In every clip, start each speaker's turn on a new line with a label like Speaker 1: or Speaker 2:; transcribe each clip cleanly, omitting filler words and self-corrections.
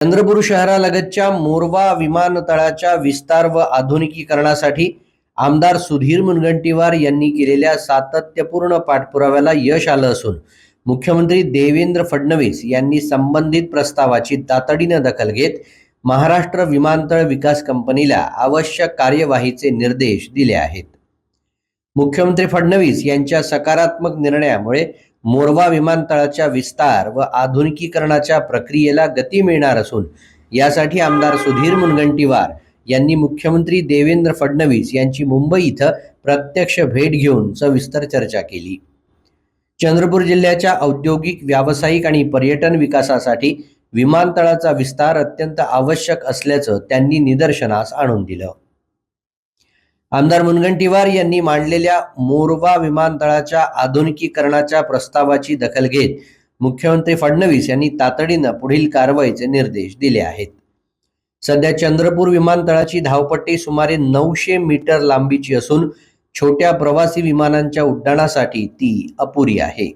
Speaker 1: चंद्रपूर शहरालगतच्या मोरवा विमानतळाच्या विस्तार व आधुनिकीकरणासाठी आमदार सुधीर मुनगंटीवार यांनी केलेल्या सातत्यपूर्ण पाठपुराव्याला यश आलं असून मुख्यमंत्री देवेंद्र फडणवीस यांनी संबंधित प्रस्तावाची तातडीने दखल घेत महाराष्ट्र विमानतळ विकास कंपनीला आवश्यक कार्यवाहीचे निर्देश दिले आहेत। मुख्यमंत्री फडणवीस यांच्या सकारात्मक निर्णयामुळे मोरवा विमानतळाच्या विस्तार व आधुनिकीकरणाच्या प्रक्रियेला गती मिळणार असून यासाठी आमदार सुधीर मुनगंटीवार यांनी मुख्यमंत्री देवेंद्र फडणवीस यांची मुंबई इथं प्रत्यक्ष भेट घेऊन सविस्तर चर्चा केली। चंद्रपूर जिल्ह्याच्या औद्योगिक, व्यावसायिक आणि पर्यटन विकासासाठी विमानतळाचा विस्तार अत्यंत आवश्यक असल्याचं त्यांनी निदर्शनास आणून दिलं। आमदार मुनगंटीवार यांनी मांडलेल्या मोरवा विमानतळाच्या आधुनिकीकरणाच्या प्रस्तावाची दखल घेत मुख्यमंत्री फडणवीस यांनी तातडीने पुढील कारवाईचे निर्देश दिले आहेत। सध्या चंद्रपूर विमानतळाची धावपट्टी सुमारे 900 मीटर लांबीची असून छोट्या प्रवासी विमानांच्या उड्डाणासाठी ती अपुरी आहे।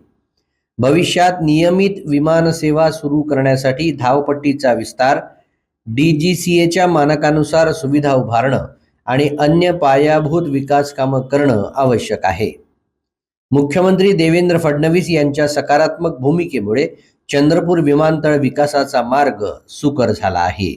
Speaker 1: भविष्यात नियमित विमान सेवा सुरू करण्यासाठी धावपट्टीचा विस्तार, DGCAच्या मानकानुसार सुविधा उभारणं आणि अन्य पायाभूत विकास कामं करणं आवश्यक आहे। मुख्यमंत्री देवेंद्र फडणवीस यांच्या सकारात्मक भूमिकेमुळे चंद्रपूर विमानतळ विकासाचा मार्ग सुकर झाला आहे।